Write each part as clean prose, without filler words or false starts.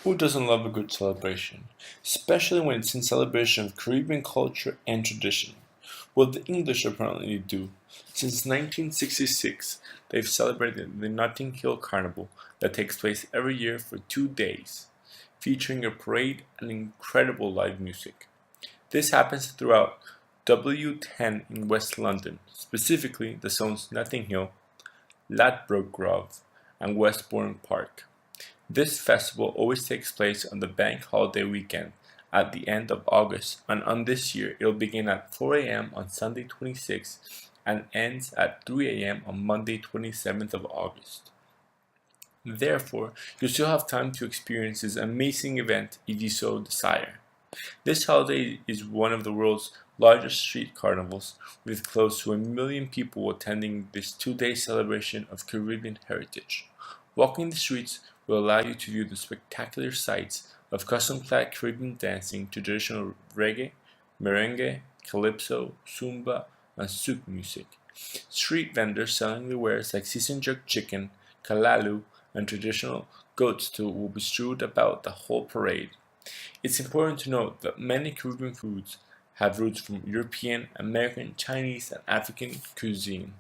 Who doesn't love a good celebration, especially when it's in celebration of Caribbean culture and tradition? Well, the English apparently do. Since 1966, they've celebrated the Notting Hill Carnival that takes place every year for 2 days, featuring a parade and incredible live music. This happens throughout W10 in West London, specifically the zones Notting Hill, Ladbroke Grove, and Westbourne Park. This festival always takes place on the bank holiday weekend at the end of August, and on this year it'll begin at 4 a.m. on Sunday 26th and ends at 3 a.m. on Monday 27th of August. Therefore, you still have time to experience this amazing event if you so desire. This holiday is one of the world's largest street carnivals, with close to 1 million people attending this 2 day celebration of Caribbean heritage. Walking the streets will allow you to view the spectacular sights of custom-clad Caribbean dancing to traditional reggae, merengue, calypso, zumba, and souk music. Street vendors selling the wares like seasoned jerk chicken, kalalu, and traditional goat stew will be strewed about the whole parade. It's important to note that many Caribbean foods have roots from European, American, Chinese, and African cuisine.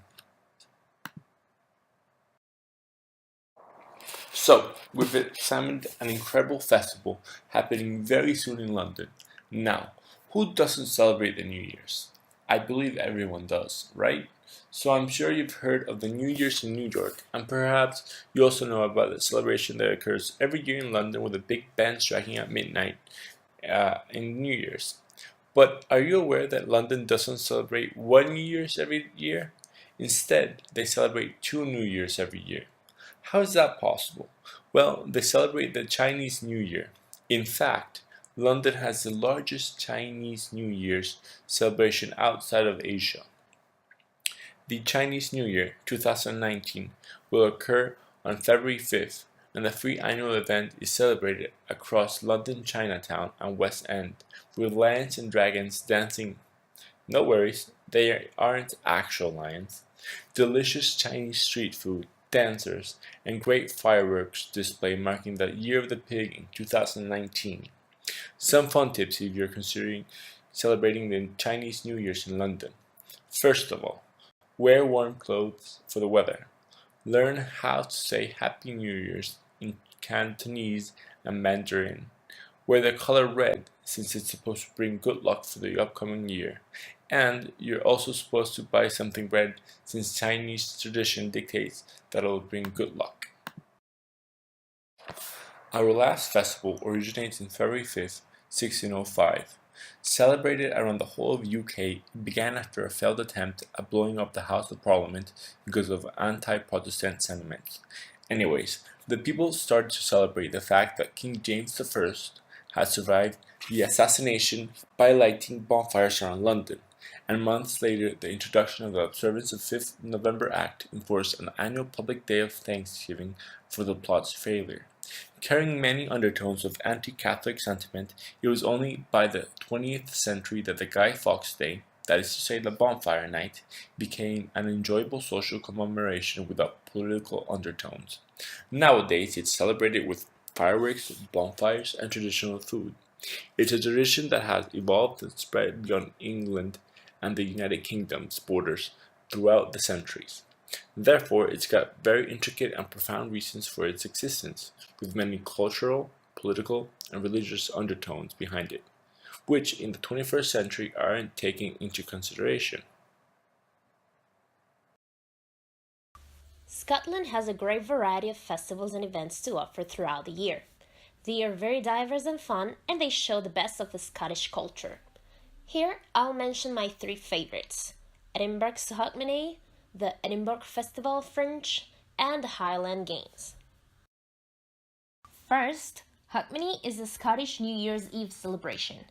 So, we've examined an incredible festival happening very soon in London. Now, who doesn't celebrate the New Year's? I believe everyone does, right? So I'm sure you've heard of the New Year's in New York, and perhaps you also know about the celebration that occurs every year in London with a big band striking at midnight in New Year's. But are you aware that London doesn't celebrate one New Year's every year? Instead, they celebrate two New Year's every year. How is that possible? Well, they celebrate the Chinese New Year. In fact, London has the largest Chinese New Year's celebration outside of Asia. The Chinese New Year 2019 will occur on February 5th, and the free annual event is celebrated across London Chinatown and West End, with lions and dragons dancing. No worries, they aren't actual lions. Delicious Chinese street food, dancers, and great fireworks display marking the Year of the Pig in 2019. Some fun tips if you're considering celebrating the Chinese New Year's in London. First of all, wear warm clothes for the weather. Learn how to say Happy New Year's in Cantonese and Mandarin. Wear the color red since it's supposed to bring good luck for the upcoming year. And you're also supposed to buy something red since Chinese tradition dictates that it'll bring good luck. Our last festival originates in February 5th, 1605. Celebrated around the whole of UK, it began after a failed attempt at blowing up the House of Parliament because of anti-Protestant sentiments. Anyways, the people started to celebrate the fact that King James I had survived the assassination by lighting bonfires around London, and months later the introduction of the Observance of 5th November Act enforced an annual public day of thanksgiving for the plot's failure. Carrying many undertones of anti-Catholic sentiment, it was only by the 20th century that the Guy Fawkes Day, that is to say the bonfire night, became an enjoyable social commemoration without political undertones. Nowadays, it's celebrated with fireworks, bonfires, and traditional food. It's a tradition that has evolved and spread beyond England and the United Kingdom's borders throughout the centuries. Therefore, it's got very intricate and profound reasons for its existence, with many cultural, political, and religious undertones behind it, which in the 21st century aren't taken into consideration. Scotland has a great variety of festivals and events to offer throughout the year. They are very diverse and fun, and they show the best of the Scottish culture. Here, I'll mention my three favorites: Edinburgh's Hogmanay, the Edinburgh Festival of Fringe, and the Highland Games. First, Hogmanay is a Scottish New Year's Eve celebration.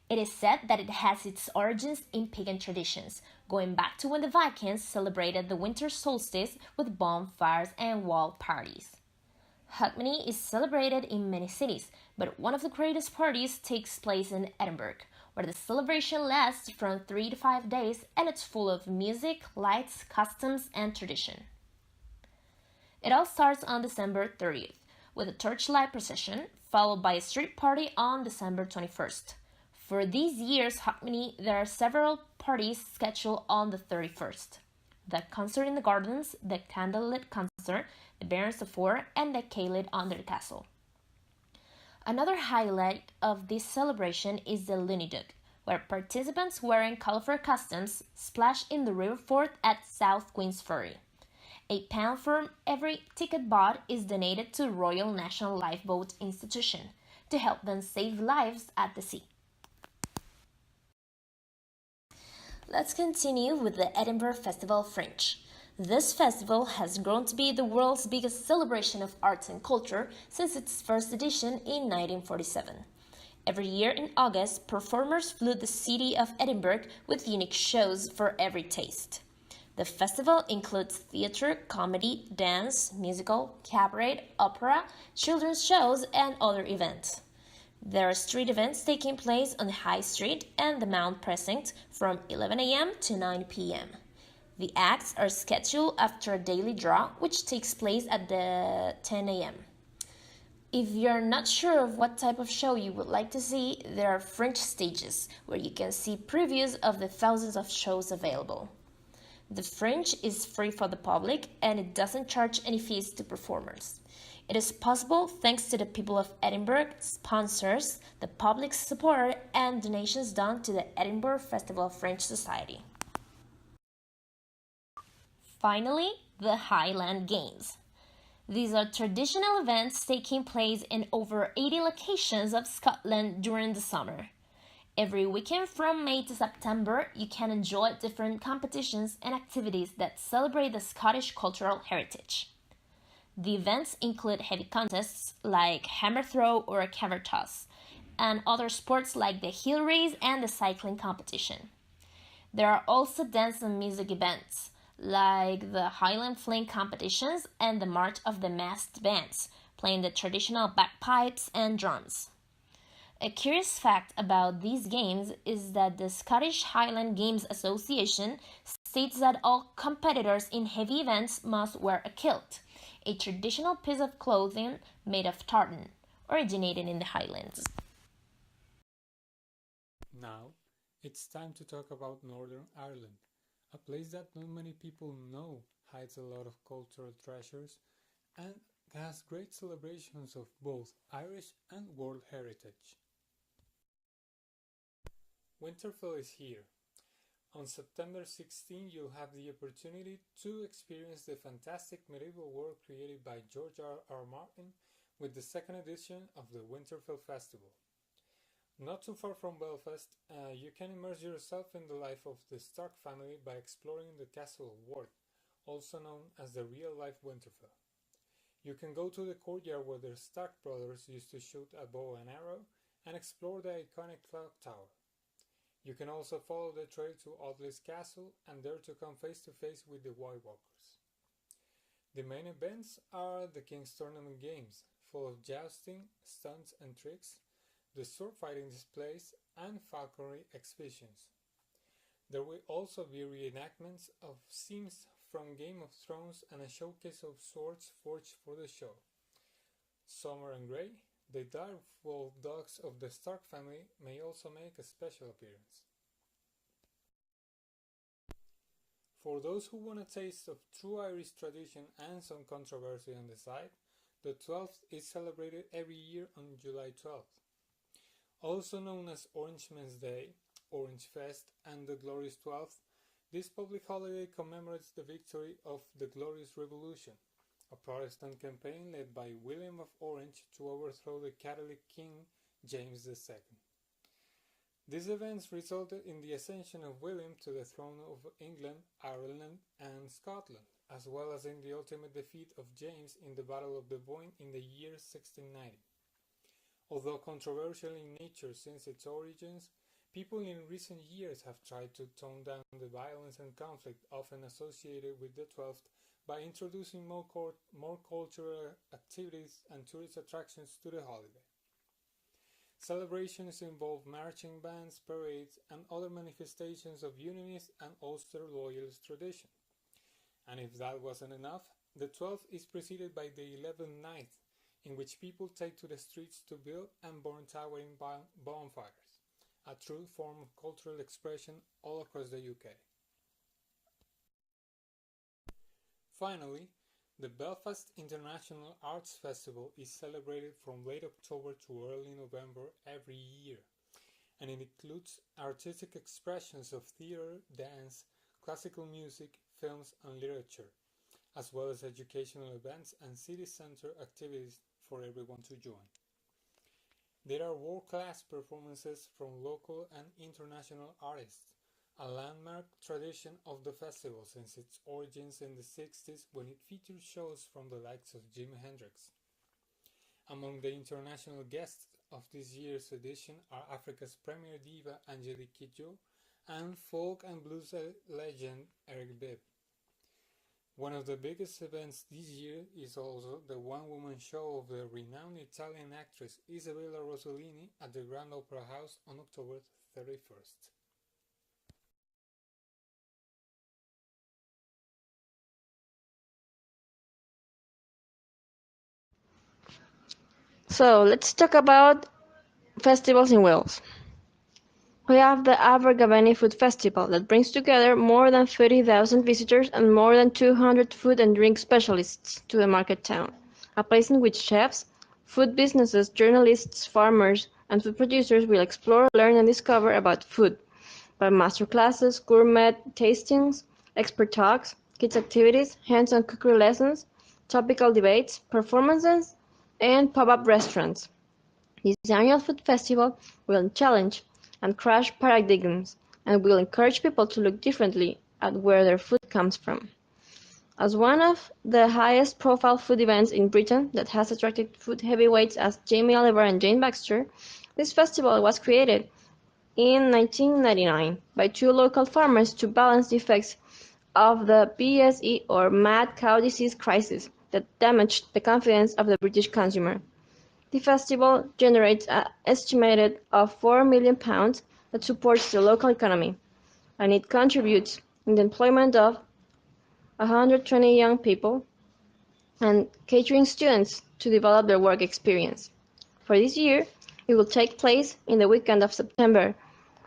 It is said that it has its origins in pagan traditions, going back to when the Vikings celebrated the winter solstice with bonfires and wall parties. Hogmanay is celebrated in many cities, but one of the greatest parties takes place in Edinburgh, where the celebration lasts from 3 to 5 days and it's full of music, lights, customs, and tradition. It all starts on December 30th, with a torchlight procession, followed by a street party on December 21st. For this year's Hogmanay, there are several parties scheduled on the 31st. The concert in the gardens, the candlelit concert, the Barons of Four, and the Caillead under the castle. Another highlight of this celebration is the Lunidug, where participants wearing colorful costumes splash in the river ford at South Queensferry. £1 for every ticket bought is donated to Royal National Lifeboat Institution to help them save lives at the sea. Let's continue with the Edinburgh Festival Fringe. This festival has grown to be the world's biggest celebration of arts and culture since its first edition in 1947. Every year in August, performers flood the city of Edinburgh with unique shows for every taste. The festival includes theatre, comedy, dance, musical, cabaret, opera, children's shows, and other events. There are street events taking place on the High Street and the Mount Precinct from 11 a.m. to 9 p.m. The acts are scheduled after a daily draw, which takes place at the 10 a.m. If you're not sure of what type of show you would like to see, there are Fringe stages, where you can see previews of the thousands of shows available. The Fringe is free for the public and it doesn't charge any fees to performers. It is possible thanks to the people of Edinburgh, sponsors, the public's support, and donations done to the Edinburgh Festival Fringe Society. Finally, the Highland Games. These are traditional events taking place in over 80 locations of Scotland during the summer. Every weekend from May to September, you can enjoy different competitions and activities that celebrate the Scottish cultural heritage. The events include heavy contests like hammer throw or caver toss, and other sports like the hill race and the cycling competition. There are also dance and music events, like the Highland Fling competitions and the March of the Masked Bands, playing the traditional bagpipes and drums. A curious fact about these games is that the Scottish Highland Games Association states that all competitors in heavy events must wear a kilt, a traditional piece of clothing made of tartan, originated in the Highlands. Now, it's time to talk about Northern Ireland, a place that not many people know hides a lot of cultural treasures and has great celebrations of both Irish and world heritage. Winterfell is here. On September 16, you'll have the opportunity to experience the fantastic medieval world created by George R. Martin with the second edition of the Winterfell Festival. Not too far from Belfast, you can immerse yourself in the life of the Stark family by exploring the Castle of Ward, also known as the real-life Winterfell. You can go to the courtyard where the Stark brothers used to shoot a bow and arrow and explore the iconic clock tower. You can also follow the trail to Audley's Castle and dare to come face to face with the White Walkers. The main events are the King's Tournament games, full of jousting, stunts and tricks, the sword fighting displays, and falconry exhibitions. There will also be reenactments of scenes from Game of Thrones and a showcase of swords forged for the show. Summer and Grey, the direwolf dogs of the Stark family, may also make a special appearance. For those who want a taste of true Irish tradition and some controversy on the side, the 12th is celebrated every year on July 12th. Also known as Orangemen's Day, Orange Fest, and the Glorious 12th, this public holiday commemorates the victory of the Glorious Revolution, a Protestant campaign led by William of Orange to overthrow the Catholic King James II. These events resulted in the ascension of William to the throne of England, Ireland, and Scotland, as well as in the ultimate defeat of James in the Battle of the Boyne in the year 1690. Although controversial in nature since its origins, people in recent years have tried to tone down the violence and conflict often associated with the 12th by introducing more cultural activities and tourist attractions to the holiday. Celebrations involve marching bands, parades, and other manifestations of Unionist and Ulster Loyalist tradition. And if that wasn't enough, the 12th is preceded by the 11th night, in which people take to the streets to build and burn towering bonfires, a true form of cultural expression all across the UK. Finally, the Belfast International Arts Festival is celebrated from late October to early November every year, and it includes artistic expressions of theatre, dance, classical music, films, and literature, as well as educational events and city centre activities for everyone to join. There are world-class performances from local and international artists, a landmark tradition of the festival since its origins in the 60s when it featured shows from the likes of Jimi Hendrix. Among the international guests of this year's edition are Africa's premier diva Angelique Kidjo and folk and blues legend Eric Bibb. One of the biggest events this year is also the one-woman show of the renowned Italian actress Isabella Rossellini at the Grand Opera House on October 31st. So let's talk about festivals in Wales. We have the Abergavenny Food Festival that brings together more than 30,000 visitors and more than 200 food and drink specialists to the market town, a place in which chefs, food businesses, journalists, farmers, and food producers will explore, learn, and discover about food by masterclasses, gourmet tastings, expert talks, kids' activities, hands-on cookery lessons, topical debates, performances, and pop-up restaurants. This annual food festival will challenge and crush paradigms and will encourage people to look differently at where their food comes from. As one of the highest profile food events in Britain that has attracted food heavyweights as Jamie Oliver and Jane Baxter, this festival was created in 1999 by two local farmers to balance the effects of the BSE or mad cow disease crisis that damaged the confidence of the British consumer. The festival generates an estimated of £4 million that supports the local economy, and it contributes in the employment of 120 young people and catering students to develop their work experience. For this year, it will take place in the weekend of September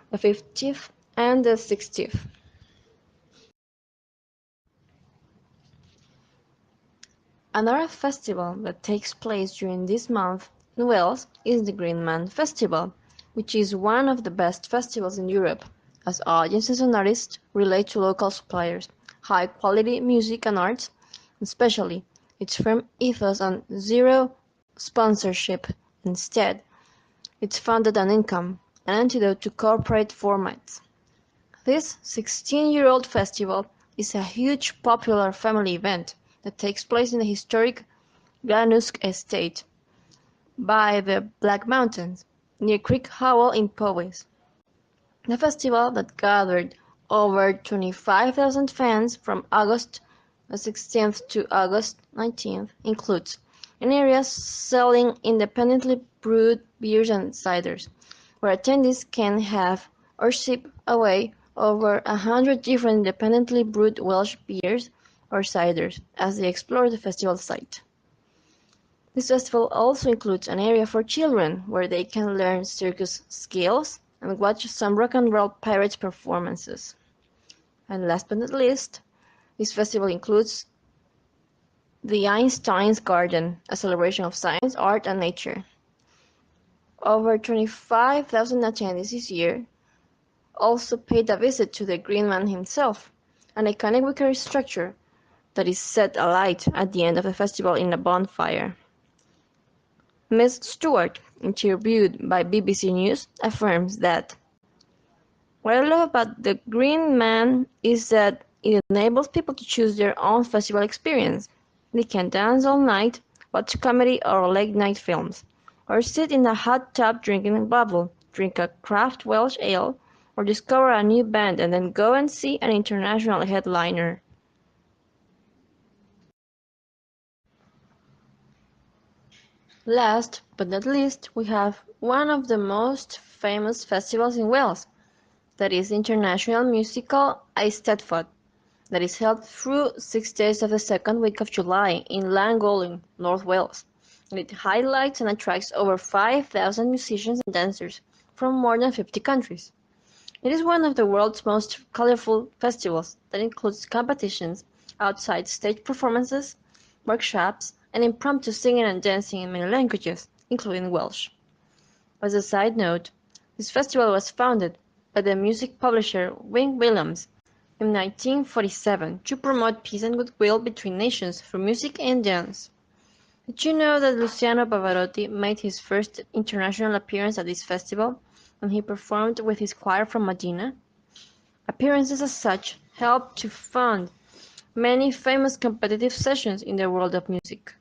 the 15th and the 16th. Another festival that takes place during this month in Wales is the Green Man Festival, which is one of the best festivals in Europe, as audiences and artists relate to local suppliers, high-quality music and arts, and especially its firm ethos on zero sponsorship. Instead, it's founded on income, an antidote to corporate formats. This 16-year-old festival is a huge popular family event that takes place in the historic Glenusk estate by the Black Mountains, near Creek Howell in Powys. The festival that gathered over 25,000 fans from August 16th to August 19th includes an area selling independently brewed beers and ciders, where attendees can have or sip away over 100 different independently brewed Welsh beers or ciders as they explore the festival site. This festival also includes an area for children where they can learn circus skills and watch some rock and roll pirates performances. And last but not least, this festival includes the Einstein's Garden, a celebration of science, art, and nature. Over 25,000 attendees this year also paid a visit to the Green Man himself, an iconic wicker structure that is set alight at the end of the festival in a bonfire. Ms. Stewart, interviewed by BBC News, affirms that what I love about the Green Man is that it enables people to choose their own festival experience. They can dance all night, watch comedy or late-night films, or sit in a hot tub drinking a bubble, drink a craft Welsh ale, or discover a new band and then go and see an international headliner. Last but not least, we have one of the most famous festivals in Wales, that is the International Musical Eisteddfod, that is held through 6 days of the second week of July in Llangollen, North Wales. It highlights and attracts over 5,000 musicians and dancers from more than 50 countries. It is one of the world's most colorful festivals that includes competitions, outside stage performances, workshops, and impromptu singing and dancing in many languages, including Welsh. As a side note, this festival was founded by the music publisher Wing Williams in 1947 to promote peace and goodwill between nations through music and dance. Did you know that Luciano Pavarotti made his first international appearance at this festival when he performed with his choir from Modena? Appearances as such helped to fund many famous competitive sessions in the world of music.